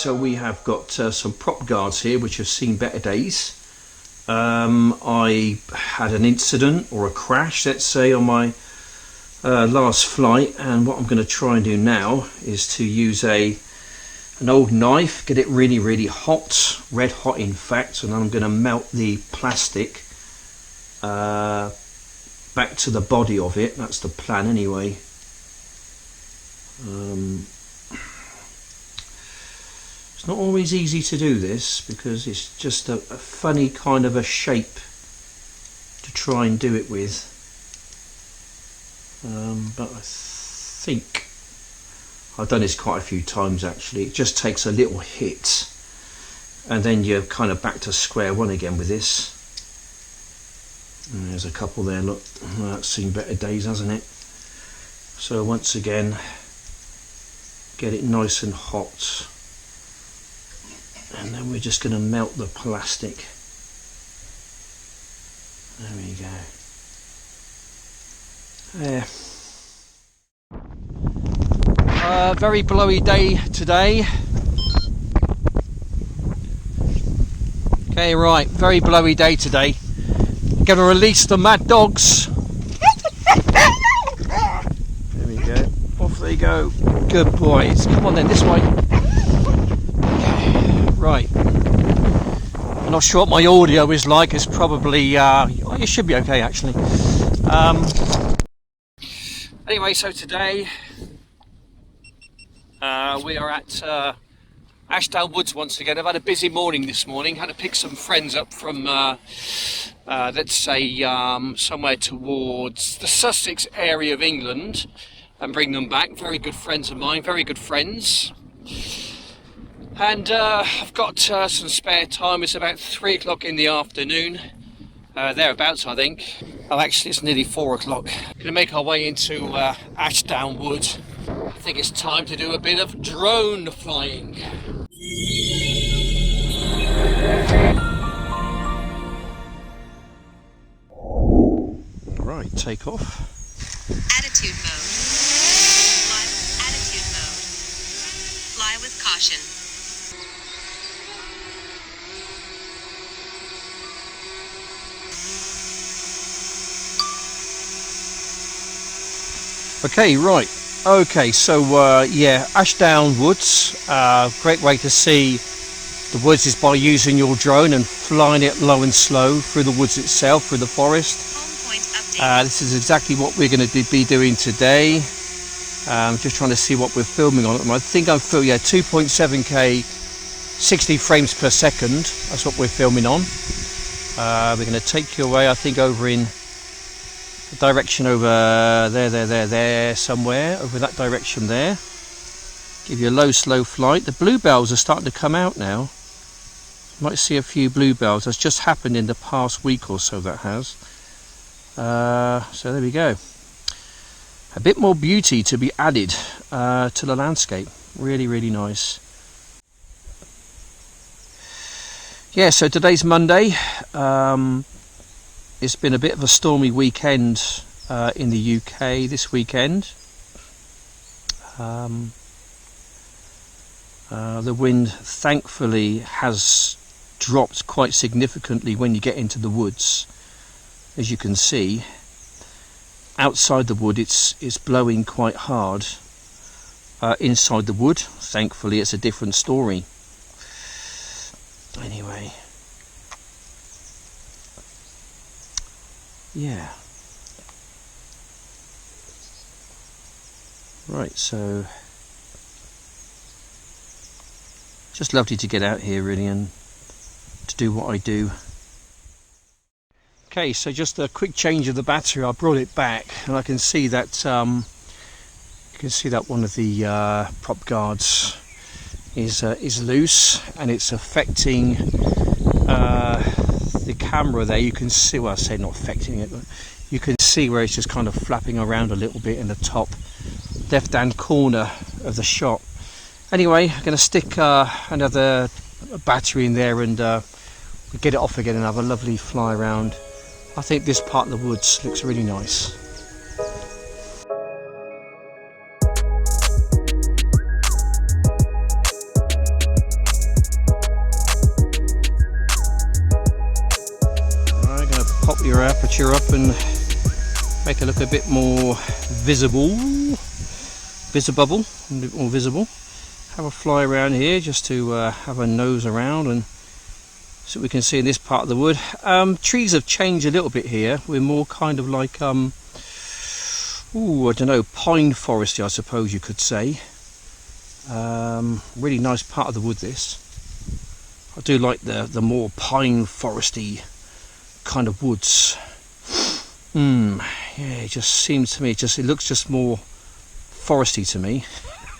so we have got some prop guards here which have seen better days. I had an incident or a crash, let's say, on my last flight, and what I'm going to try and do now is to use an old knife, get it really hot, red hot in fact, and I'm going to melt the plastic back to the body of it. That's the plan anyway. It's not always easy to do this because it's just a funny kind of a shape to try and do it with, but I think I've done this quite a few times actually. It just takes a little hit and then you're kind of back to square one again with this. And there's a couple there, look, that's seen better days, hasn't it? So once again, get it nice and hot, and then we're just going to melt the plastic. There we go. There. Very blowy day today. Okay, right, very blowy day today. Going to release the mad dogs. There we go. Off they go. Good boys. Come on then, this way. Right. I'm not sure what my audio is like. It's probably it should be okay actually. Anyway, so today we are at Ashdown Woods once again. I've had a busy morning this morning. Had to pick some friends up from let's say somewhere towards the Sussex area of England and bring them back. Very good friends of mine, very good friends. And I've got some spare time. It's about 3 o'clock in the afternoon, thereabouts I think. Oh, actually it's nearly 4 o'clock. Gonna make our way into Ashdown Wood. I think it's time to do a bit of drone flying. Right, take off. Attitude mode. Fly with attitude mode. Fly with caution. Okay, right. Okay, so yeah, Ashdown Woods. Great way to see the woods is by using your drone and flying it low and slow through the woods itself, through the forest. This is exactly what we're going to be doing today. Just trying to see what we're filming on. I think I'm filming 2.7K, 60 frames per second. That's what we're filming on. We're going to take you away, I think, over in the direction over there somewhere, over that direction there. Give you a low, slow flight. The bluebells are starting to come out now. You might see a few bluebells. That's just happened in the past week or so, that has. So there we go. A bit more beauty to be added to the landscape. Really nice. Yeah, so today's Monday. It's been a bit of a stormy weekend in the UK this weekend. The wind thankfully has dropped quite significantly when you get into the woods. As you can see, outside the wood it's blowing quite hard. Inside the wood, thankfully, it's a different story. Anyway, yeah. Right, so just lovely to get out here really and to do what I do. Okay, so just a quick change of the battery. I brought it back and I can see that one of the prop guards is loose and it's affecting the camera there. You can see, well, I say not affecting it, but you can see where it's just kind of flapping around a little bit in the top left hand corner of the shot. Anyway, I'm going to stick another battery in there and get it off again and have a lovely fly around. I think this part of the woods looks really nice. picture up and make it look a bit more visible, a bit more visible. Have a fly around here just to have a nose around and so we can see in this part of the wood. Trees have changed a little bit here. We're more kind of like I don't know, pine foresty, I suppose you could say. Really nice part of the wood, this. I do like the more pine foresty kind of woods. Yeah, it just seems to me, it looks just more foresty to me.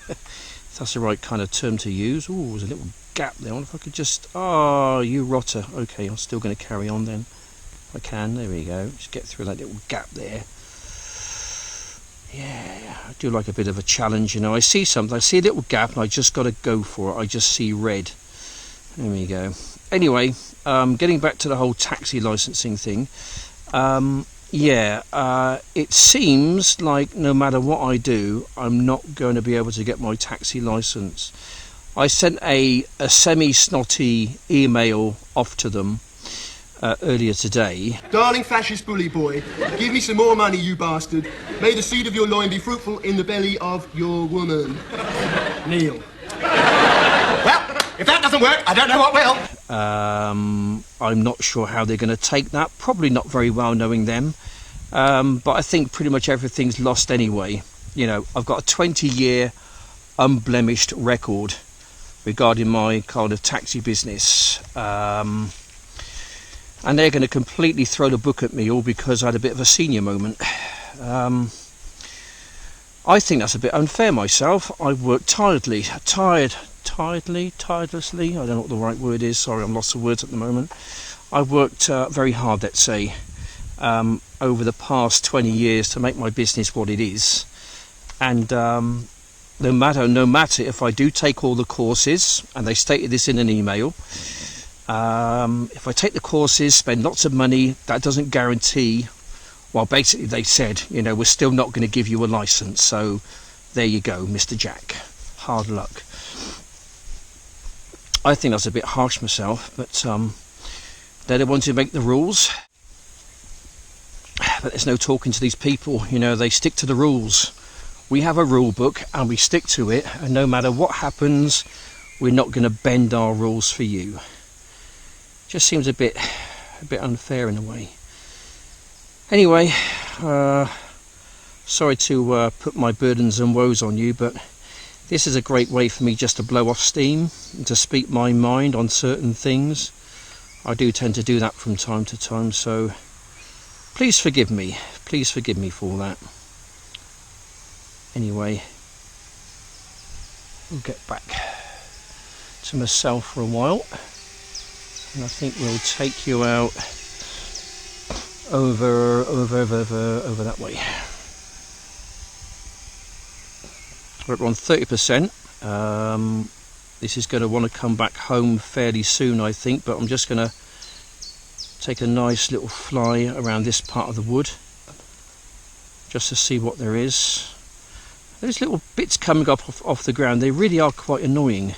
If that's the right kind of term to use. Oh, there's a little gap there. I wonder if I could just, you rotter. Okay, I'm still going to carry on then. If I can, there we go. Just get through that little gap there. Yeah, I do like a bit of a challenge, you know. I see something, I see a little gap and I just got to go for it. I just see red. There we go. Anyway, getting back to the whole taxi licensing thing. It seems like no matter what I do, I'm not going to be able to get my taxi license. I sent a semi-snotty email off to them earlier today. Darling fascist bully boy, give me some more money, you bastard. May the seed of your loin be fruitful in the belly of your woman. Neil. Well, if that doesn't work, I don't know what will. I'm not sure how they're going to take that. Probably not very well, knowing them. But I think pretty much everything's lost anyway. You know, I've got a 20-year unblemished record regarding my kind of taxi business. And they're going to completely throw the book at me all because I had a bit of a senior moment. I think that's a bit unfair myself. I've worked tirelessly, I don't know what the right word is, sorry, I'm lost of words at the moment. I've worked very hard, let's say, over the past 20 years to make my business what it is. And no matter if I do take all the courses, and they stated this in an email, if I take the courses, spend lots of money, that doesn't guarantee, well, basically they said, you know, we're still not going to give you a license. So there you go, Mr. Jack, hard luck. I think that's a bit harsh myself, but they're the ones who make the rules. But there's no talking to these people, you know, they stick to the rules. We have a rule book and we stick to it, and no matter what happens, we're not going to bend our rules for you. Just seems a bit unfair in a way. Anyway, sorry to put my burdens and woes on you, but this is a great way for me just to blow off steam and to speak my mind on certain things. I do tend to do that from time to time, so please forgive me for that. Anyway, we'll get back to myself for a while, and I think we'll take you out over that way. We're on 30%. This is going to want to come back home fairly soon, I think, but I'm just going to take a nice little fly around this part of the wood just to see what there is. Those little bits coming up off the ground, they really are quite annoying.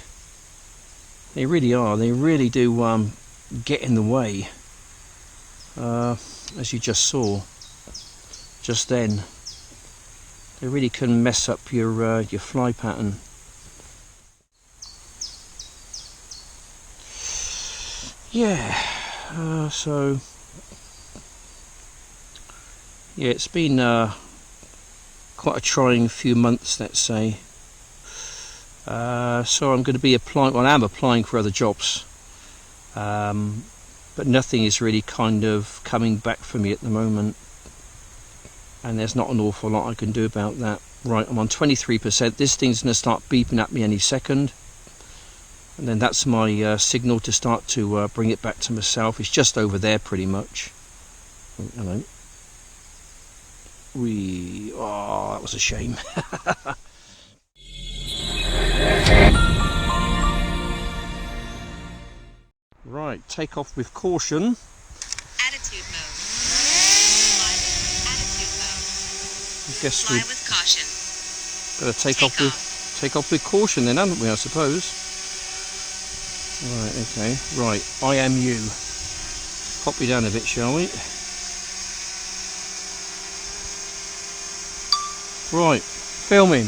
They really are. They really do get in the way. As you just saw just then, they really can mess up your fly pattern. Yeah, so yeah, it's been quite a trying few months, let's say. So I'm going to be applying, well, I am applying for other jobs, but nothing is really kind of coming back for me at the moment, and there's not an awful lot I can do about that. Right, I'm on 23%. This thing's going to start beeping at me any second, and then that's my signal to start to bring it back to myself. It's just over there pretty much. Oh, hello. Oh, that was a shame. Right, take off with caution. Attitude mode. Attitude mode. I guess Fly we've with caution. got to take off with caution then, haven't we, I suppose? Right, okay. Right, I am you. Pop you down a bit, shall we? Right, filming.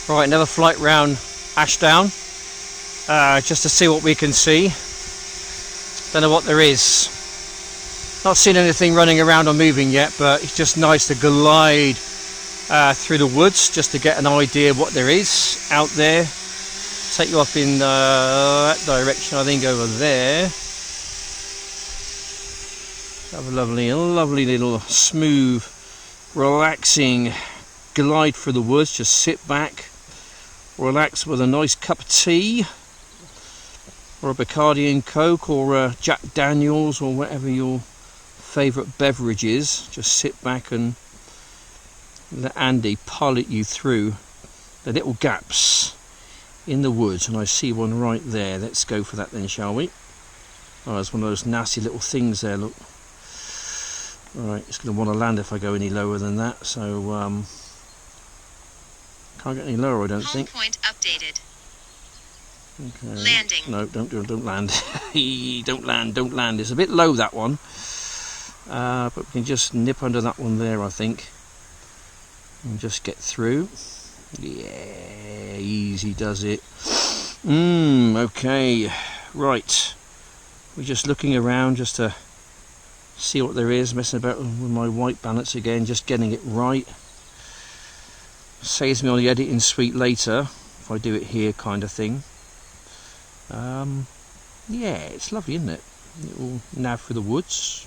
Right, another flight round Ashdown, just to see what we can see. Don't know what there is. Not seen anything running around or moving yet, but it's just nice to glide through the woods just to get an idea what there is out there. Take you up in that direction, I think over there. Have a lovely little smooth, relaxing glide through the woods. Just sit back, relax with a nice cup of tea, or a Bacardi and Coke, or a Jack Daniels, or whatever your favourite beverage is. Just sit back and let Andy pilot you through the little gaps in the woods. And I see one right there. Let's go for that then, shall we? Oh, there's one of those nasty little things there, look. Right, it's going to want to land if I go any lower than that, so can't get any lower, I don't think. Home point updated. Okay. Landing. No, don't land. don't land. It's a bit low, that one, but we can just nip under that one there, I think, and just get through. Yeah, easy does it. Okay, right. We're just looking around just to see what there is, messing about with my white balance again, just getting it right. Saves me on the editing suite later if I do it here, kind of thing. Yeah, it's lovely, isn't it? Little nav through the woods.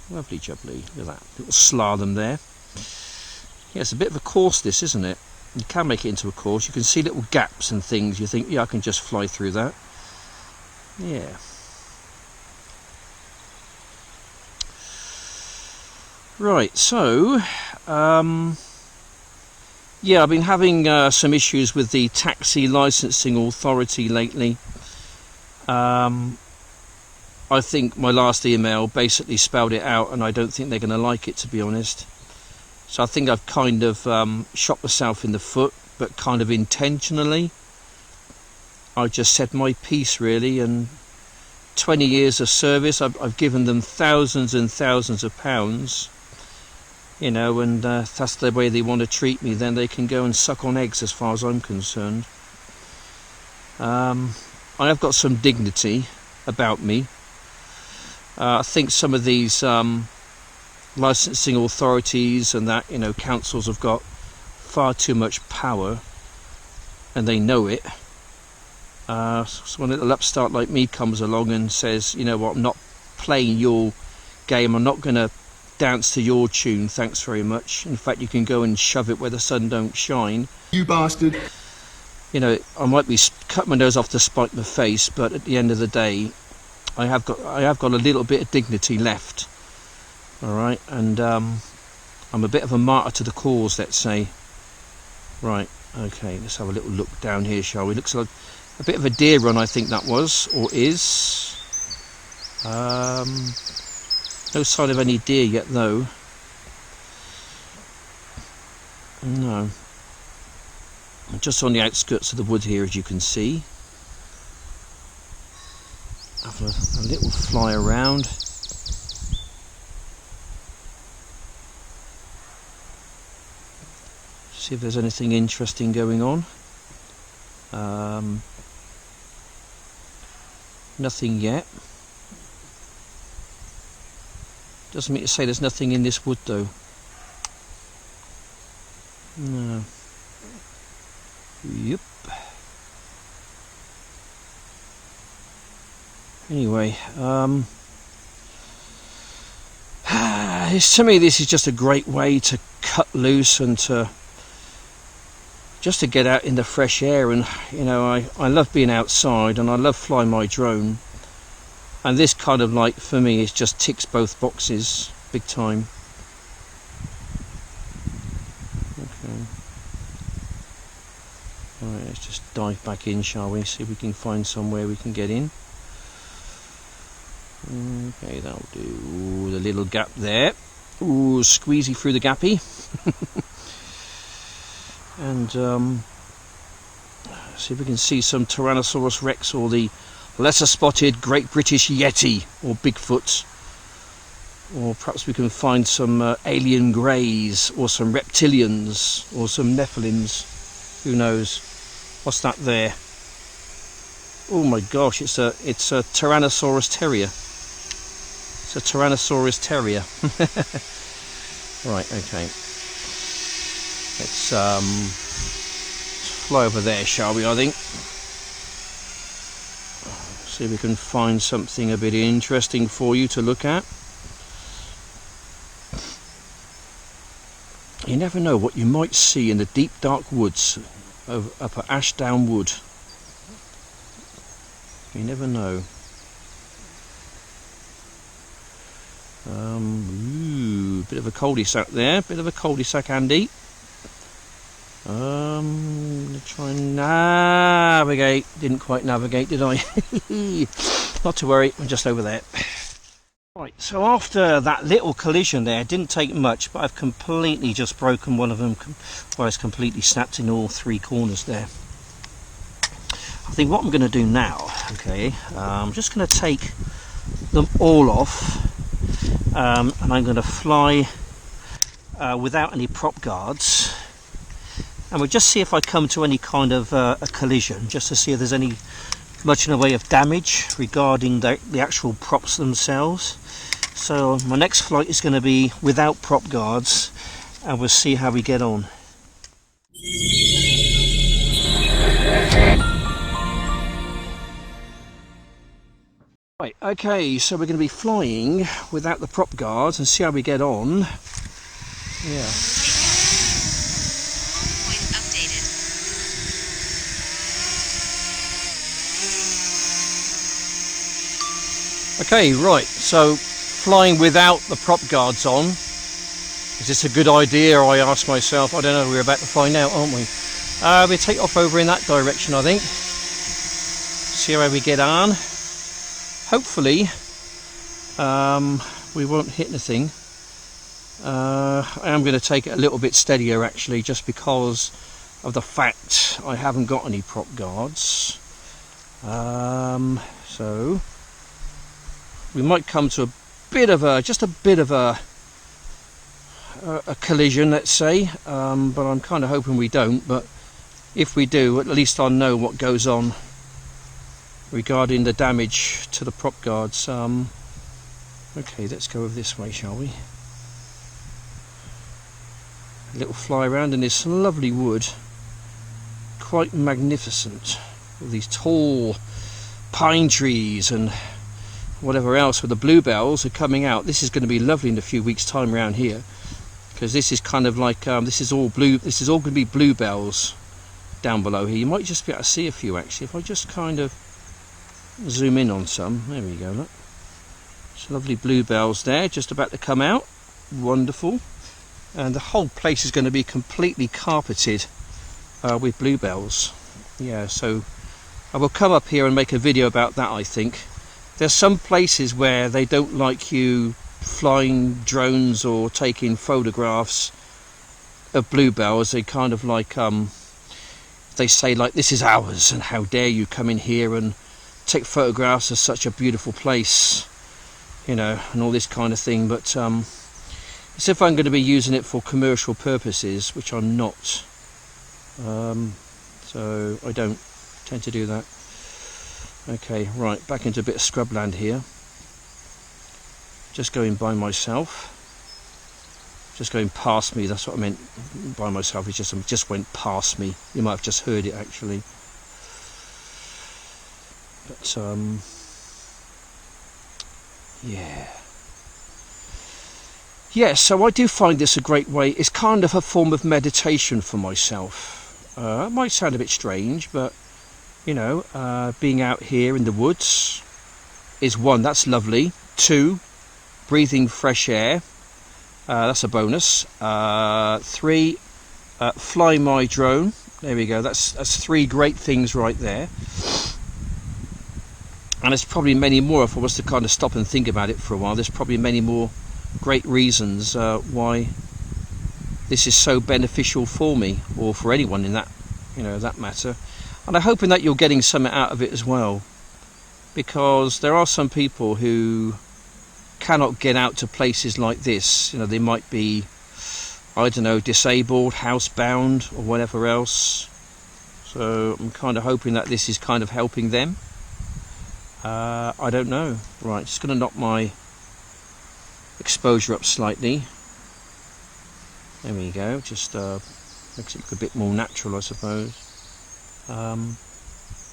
Lovely jubbly. Look at that little slalom there. Yeah, it's a bit of a course, this, isn't it? You can make it into a course. You can see little gaps and things. You think, yeah, I can just fly through that. Yeah. Right, so yeah, I've been having some issues with the taxi licensing authority lately. I think my last email basically spelled it out, and I don't think they're going to like it, to be honest. So I think I've kind of shot myself in the foot, but kind of intentionally. I just said my piece, really, and 20 years of service, I've given them thousands and thousands of pounds. You know, and that's the way they want to treat me, then they can go and suck on eggs as far as I'm concerned. I have got some dignity about me. I think some of these licensing authorities and that, you know, councils have got far too much power, and they know it. So when a little upstart like me comes along and says, you know what, I'm not playing your game, I'm not going to dance to your tune, thanks very much. In fact, you can go and shove it where the sun don't shine. You bastard. You know, I might be cut my nose off to spite my face, but at the end of the day, I have got a little bit of dignity left. All right, and I'm a bit of a martyr to the cause, let's say. Right, okay, let's have a little look down here, shall we? Looks like a bit of a deer run, I think that was, or is. No sign of any deer yet, though. No. I'm just on the outskirts of the wood here, as you can see. Have a little fly around. See if there's anything interesting going on. Nothing yet. Doesn't mean to say there's nothing in this wood, though. No. Yep. Anyway, to me this is just a great way to cut loose and to get out in the fresh air. And you know, I love being outside and I love flying my drone. And this kind of, like, for me, it just ticks both boxes, big time. Okay. Alright, let's just dive back in, shall we? See if we can find somewhere we can get in. Okay, that'll do. Ooh, the little gap there. Ooh, squeezy through the gappy. And see if we can see some Tyrannosaurus Rex or the lesser spotted Great British Yeti or Bigfoot. or perhaps we can find some alien greys or some reptilians or some nephilims. Who knows? What's that there? Oh my gosh, it's a Tyrannosaurus terrier. It's a Tyrannosaurus terrier. Right, okay. Let's fly over there, shall we, I think. See if we can find something a bit interesting for you to look at. You never know what you might see in the deep dark woods up at Ashdown Wood. You never know. Ooh, bit of a cul-de-sac there, bit of a cul-de-sac, Andy. Try and navigate. Didn't quite navigate, did I? Not to worry, I'm just over there. Right, so after that little collision there, it didn't take much, but I've completely just broken one of them, where it's completely snapped in all three corners there. I think what I'm going to do now, okay, I'm just going to take them all off, and I'm going to fly without any prop guards, and we'll just see if I come to any kind of a collision, just to see if there's any much in the way of damage regarding the actual props themselves. So my next flight is going to be without prop guards, and we'll see how we get on. Right, okay, so we're going to be flying without the prop guards and see how we get on. Yeah. Point updated. Okay, right, so flying without the prop guards on. Is this a good idea? I ask myself. I don't know, we're about to find out, aren't we? We'll take off over in that direction, I think. See how we get on. Hopefully, we won't hit anything. I am going to take it a little bit steadier, actually, just because of the fact I haven't got any prop guards. So we might come to just a bit of a collision, let's say, but I'm kind of hoping we don't. But if we do, at least I'll know what goes on regarding the damage to the prop guards. Okay, let's go over this way, shall we? A little fly around in this lovely wood, quite magnificent, with these tall pine trees and whatever else, with the bluebells are coming out. This is going to be lovely in a few weeks' time around here, because this is kind of like this is all going to be bluebells down below here. You might just be able to see a few, actually, if I just kind of zoom in on some. There we go, look. Some lovely bluebells there, just about to come out. Wonderful. And the whole place is going to be completely carpeted with bluebells. Yeah, so I will come up here and make a video about that, I think. There's some places where they don't like you flying drones or taking photographs of bluebells. They kind of like, they say like, this is ours and how dare you come in here and take photographs of such a beautiful place, you know, and all this kind of thing. But as if I'm going to be using it for commercial purposes, which I'm not, so I don't tend to do that. Okay, right, back into a bit of scrubland here. Just going by myself. Just going past me, that's what I meant by myself. It just went past me. You might have just heard it, actually. But yeah, so I do find this a great way. It's kind of a form of meditation for myself. It might sound a bit strange, but you know, being out here in the woods is one, that's lovely. Two, breathing fresh air, that's a bonus. Three, fly my drone. There we go. That's three great things right there. And there's probably many more. If I was to kind of stop and think about it for a while, there's probably many more great reasons why this is so beneficial for me, or for anyone in that, you know, that matter. And I'm hoping that you're getting something out of it as well, because there are some people who cannot get out to places like this. You know, they might be, I don't know, disabled, housebound, or whatever else. So I'm kind of hoping that this is kind of helping them. I don't know. Right, just going to knock my exposure up slightly. There we go. Just makes it look a bit more natural, I suppose.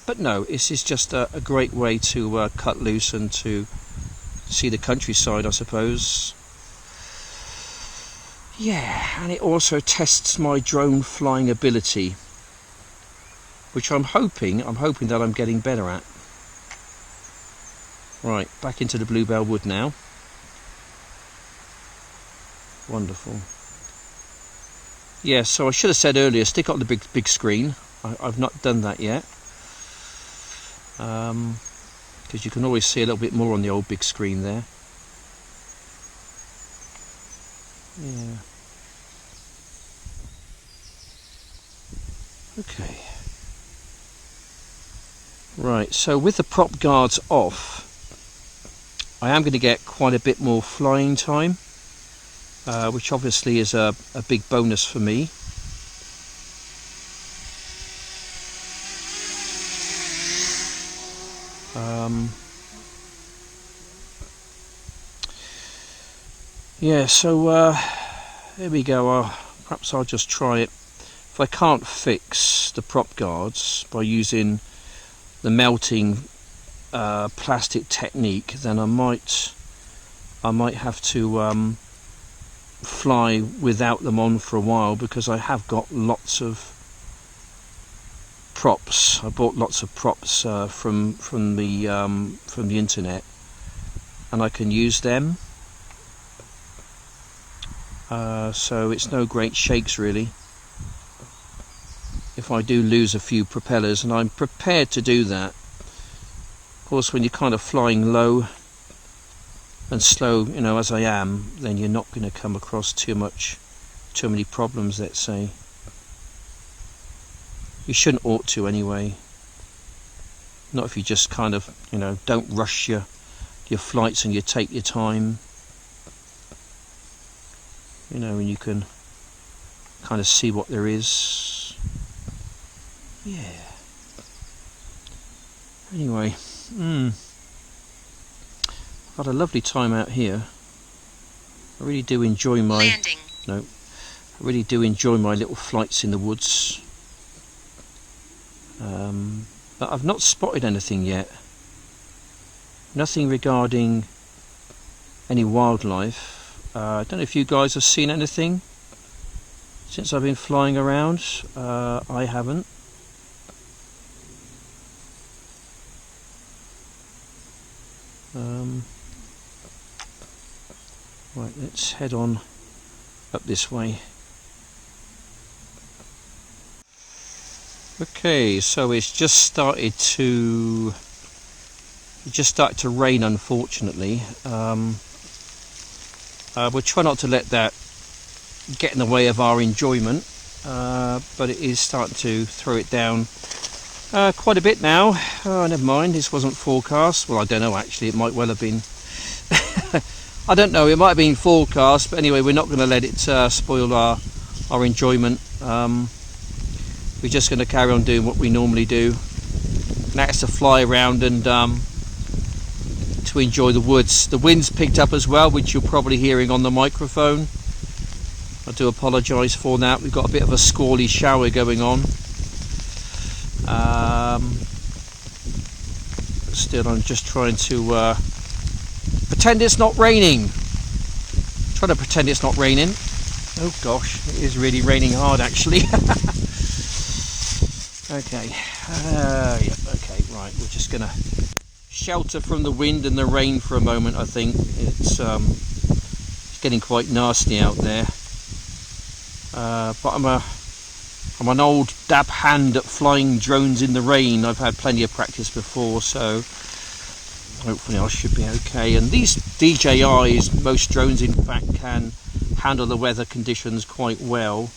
But no, this is just a great way to cut loose and to see the countryside, I suppose. Yeah, and it also tests my drone flying ability, which I'm hoping that I'm getting better at. Right, back into the Bluebell Wood now. Wonderful. Yeah, so I should have said earlier, stick on the big screen. I've not done that yet. Because you can always see a little bit more on the old big screen there. Yeah. Okay. Right, so with the prop guards off, I am going to get quite a bit more flying time, which obviously is a big bonus for me. Yeah, so there we go. Perhaps I'll just try it. If I can't fix the prop guards by using the melting plastic technique, then I might have to fly without them on for a while, because I have got lots of props. I bought lots of props from the internet, and I can use them. So it's no great shakes really if I do lose a few propellers, and I'm prepared to do that. Of course, when you're kind of flying low and slow, you know, as I am, then you're not going to come across too many problems, let's say. You shouldn't ought to anyway. Not if you just kind of, you know, don't rush your flights and you take your time. You know, and you can kind of see what there is. Yeah. Anyway, I've had a lovely time out here. I really do enjoy my Landing. No, I really do enjoy my little flights in the woods. But I've not spotted anything yet. Nothing regarding any wildlife. I don't know if you guys have seen anything since I've been flying around. I haven't. Right, let's head on up this way. Okay, so it's just started to rain, unfortunately. We'll try not to let that get in the way of our enjoyment, but it is starting to throw it down quite a bit now. Oh, never mind, this wasn't forecast. Well, I don't know, actually, it might well have been. I don't know, it might have been forecast, but anyway, we're not going to let it spoil our enjoyment. We're just going to carry on doing what we normally do, and that's to fly around and to enjoy the woods. The wind's picked up as well, which you're probably hearing on the microphone. I do apologise for that. We've got a bit of a squally shower going on. Still, I'm just trying to pretend it's not raining. Trying to pretend it's not raining. Oh gosh, it is really raining hard actually. Okay, yep, okay, right, we're just gonna shelter from the wind and the rain for a moment. I think it's getting quite nasty out there, but I'm an old dab hand at flying drones in the rain. I've had plenty of practice before, so hopefully I should be okay. And these DJIs, most drones in fact can handle the weather conditions quite well.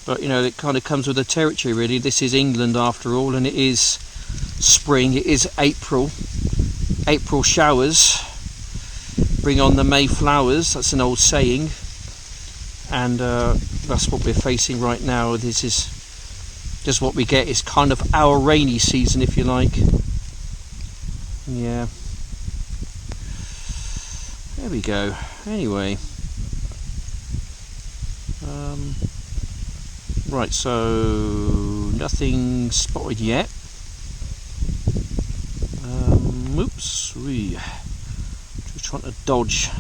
But you know, it kind of comes with the territory really. This is England after all, and it is spring, it is April April showers bring on the May flowers. That's an old saying, and that's what we're facing right now. This is just what we get. It's kind of our rainy season, if you like. Yeah, there we go. Anyway, right, so nothing spotted yet. Oops, just trying to dodge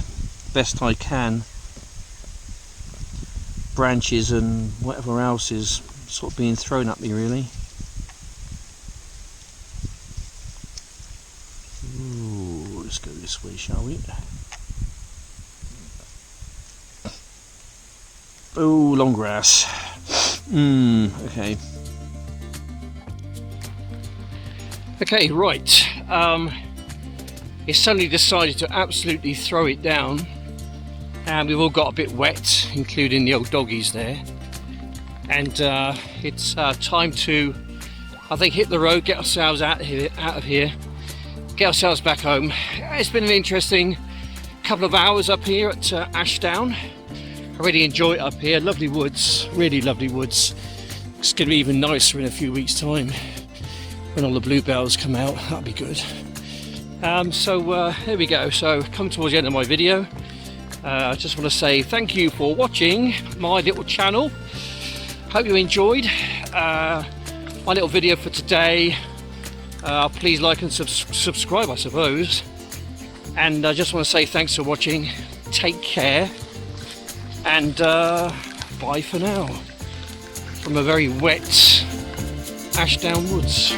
best I can branches and whatever else is sort of being thrown at me, really. Ooh, let's go this way, shall we? Oh, long grass. Okay. Okay, right. He suddenly decided to absolutely throw it down, and we've all got a bit wet, including the old doggies there. And it's time to, I think, hit the road, get ourselves out of here, get ourselves back home. It's been an interesting couple of hours up here at Ashdown. I really enjoy it up here. Lovely woods, really lovely woods. It's going to be even nicer in a few weeks' time when all the bluebells come out. That'll be good. So there we go. So come towards the end of my video. I just want to say thank you for watching my little channel. Hope you enjoyed my little video for today. Please like and subscribe, I suppose. And I just want to say thanks for watching. Take care. And bye for now. From a very wet Ashdown Woods.